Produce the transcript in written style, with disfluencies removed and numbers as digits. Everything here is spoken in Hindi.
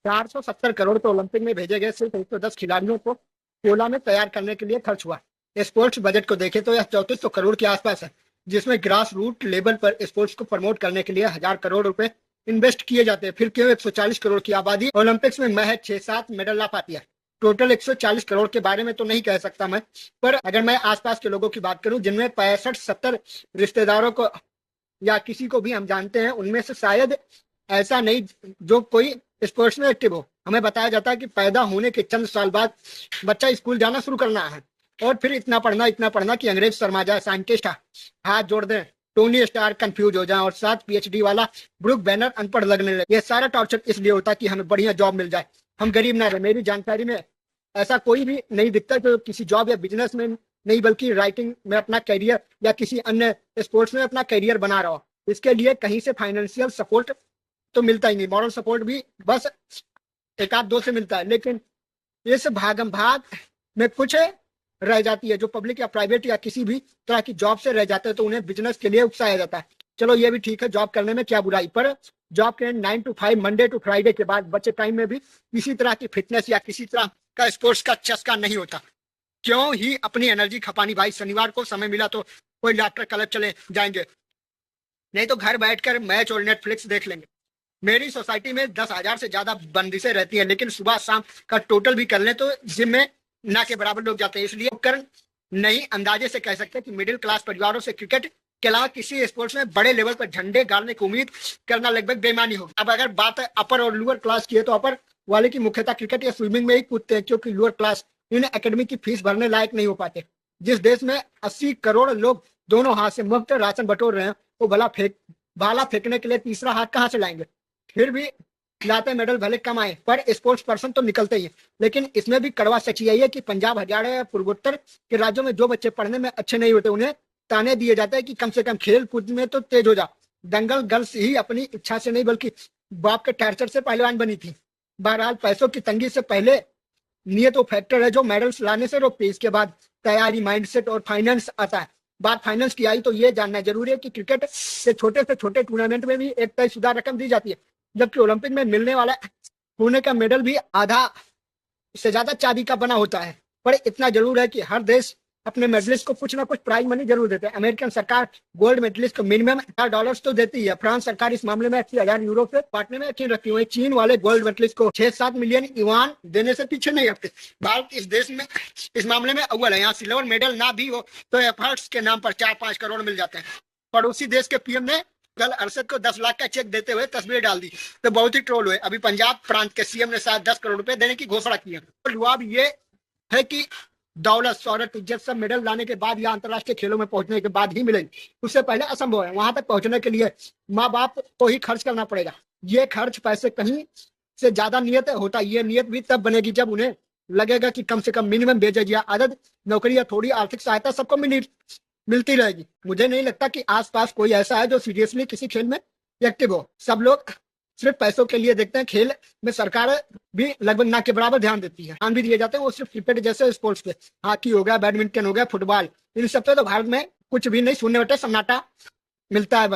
470 करोड़ तो ओलंपिक में भेजे गए सिर्फ 110 खिलाड़ियों को कोला में तैयार करने के लिए खर्च हुआ। स्पोर्ट्स बजट को देखें तो यह 3400 करोड़ के आसपास है, जिसमें ग्रास रूट लेवल पर स्पोर्ट्स को प्रमोट करने के लिए 1000 करोड़ रुपए इन्वेस्ट किए जाते हैं। फिर क्यों 140 करोड़ की आबादी ओलंपिक्स में महज 6-7 मेडल ला पाती है? टोटल 140 करोड़ के बारे में तो नहीं कह सकता मैं, पर अगर मैं आसपास के लोगों की बात करूं जिनमें 65-70 रिश्तेदारों को या किसी को भी हम जानते हैं, उनमें से शायद ऐसा नहीं जो कोई स्पोर्ट्स में एक्टिव हो। हमें बताया जाता है कि पैदा होने के चंद साल बाद बच्चा स्कूल जाना शुरू करना है और फिर इतना पढ़ना कि अंग्रेज शर्मा जाए, साइंटिस्ट हाथ जोड़ दें, टोनी स्टार कंफ्यूज हो जाए और 7 PhD वाला ब्रुक बैनर अनपढ़ लगने लगे। ये सारा टॉर्चर इसलिए होता है कि हमें बढ़िया जॉब मिल जाए, हम गरीब ना रहे। मेरी जानकारी में ऐसा कोई भी नहीं दिखता जो किसी जॉब या बिजनेस में नहीं बल्कि राइटिंग में अपना करियर या किसी अन्य स्पोर्ट्स में अपना करियर बना रहा हो। इसके लिए कहीं से फाइनेंशियल सपोर्ट तो मिलता ही नहीं, मॉरल सपोर्ट भी बस एक आध दो से मिलता है। लेकिन इस भागम भाग में कुछ रह जाती है जो पब्लिक या प्राइवेट या किसी भी तरह की जॉब से रह जाते हैं, तो उन्हें बिजनेस के लिए उकसाया जाता है। चलो ये भी ठीक है, जॉब करने में क्या बुराई, पर जॉब के 9 to 5 मंडे टू फ्राइडे के बाद बचे टाइम में भी किसी तरह की फिटनेस या किसी तरह का स्पोर्ट्स का चस्का नहीं होता। क्यों ही अपनी एनर्जी खपानी भाई? शनिवार को समय मिला तो कोई डॉक्टर क्लब चले जाएंगे, नहीं तो घर बैठकर मैच और नेटफ्लिक्स देख लेंगे। मेरी सोसाइटी में 10,000 से ज्यादा बंदिशें रहती है, लेकिन सुबह शाम का टोटल भी कर ले तो जिम में ना के बराबर लोग जाते हैं। इसलिए उपकरण नहीं अंदाजे से कह सकते कि मिडिल क्लास परिवारों से क्रिकेट के अलावा किसी स्पोर्ट्स में बड़े लेवल पर झंडे गाड़ने की उम्मीद करना लगभग बेईमानी होगी। अब अगर बात अपर और लोअर क्लास की है तो अपर वाले की मुख्यतः क्रिकेट या स्विमिंग में ही कूदते हैं, क्योंकि लोअर क्लास इन एकेडमी की फीस भरने लायक नहीं हो पाते। जिस देश में 80 करोड़ लोग दोनों हाथ से मुफ्त राशन बटोर रहे हैं, वो भाला फेंकने के लिए तीसरा हाथ कहाँ से लाएंगे? फिर भी लाते मेडल भले कम आए, पर स्पोर्ट्स पर्सन तो निकलते ही है। लेकिन इसमें भी कड़वा सच यही है कि पंजाब, हरियाणा या पूर्वोत्तर के राज्यों में जो बच्चे पढ़ने में अच्छे नहीं होते, उन्हें ताने दिए जाते हैं कि कम से कम खेल कूद में तो तेज हो जा। दंगल गर्ल्स ही अपनी इच्छा से नहीं बल्कि बाप के टॉर्चर से पहलवान बनी थी। बहरहाल पैसों की तंगी से पहले नियत वो फैक्टर है जो मेडल्स लाने से रोकती है। इसके बाद तैयारी, माइंडसेट और फाइनेंस आता है। बात फाइनेंस की आई तो ये जानना जरूरी है कि क्रिकेट के छोटे से छोटे टूर्नामेंट में भी एक तय शुदा रकम दी जाती है, जबकि ओलंपिक में मिलने वाला होने का मेडल भी आधा से ज्यादा चांदी का बना होता है। पर इतना जरूर है कि हर देश अपने मेडलिस्ट को कुछ ना कुछ प्राइज मनी जरूर देते हैं। अमेरिकन सरकार गोल्ड मेडलिस्ट को मिनिमम $1000 तो देती है। फ्रांस सरकार इस मामले में 80,000 यूरो से बांटने में यकीन रखती है। चीन वाले गोल्ड मेडलिस्ट को 6-7 मिलियन युआन देने से पीछे नहीं हटते। भारत इस देश में इस मामले में अव्वल है। यहाँ सिल्वर मेडल ना भी हो तो एफर्ट्स के नाम पर 4-5 करोड़ मिल जाते हैं। पड़ोसी देश के पीएम ने कल अरशद को 10 लाख का चेक देते हुए तस्वीर डाल दी तो बहुत ही ट्रोल हुए। अभी पंजाब प्रांत के सीएम ने शायद 10 करोड़ रुपए देने की घोषणा की है। तो जवाब ये है कि दौलत, शौहरत, इज्जत सब मेडल लाने के बाद या अंतर्राष्ट्रीय खेलों में पहुंचने के बाद ही मिलेगी, उससे पहले असंभव है। वहां तक पहुंचने के लिए माँ बाप को ही खर्च करना पड़ेगा। ये खर्च पैसे कहीं से ज्यादा नियत होता है। ये नियत भी तब बनेगी जब उन्हें लगेगा कि कम से कम मिनिमम वेजेज या आदत नौकरी या थोड़ी आर्थिक सहायता सबको मिलती रहेगी। मुझे नहीं लगता कि आसपास कोई ऐसा है जो सीरियसली किसी खेल में एक्टिव हो। सब लोग सिर्फ पैसों के लिए देखते हैं। खेल में सरकार भी लगभग ना के बराबर ध्यान देती है। ध्यान भी दिए जाते हैं वो सिर्फ क्रिकेट जैसे स्पोर्ट्स पे, हॉकी हो गया, बैडमिंटन हो गया, फुटबॉल, इन सब पे तो भारत में कुछ भी नहीं, शून्य बटे सन्नाटा मिलता है।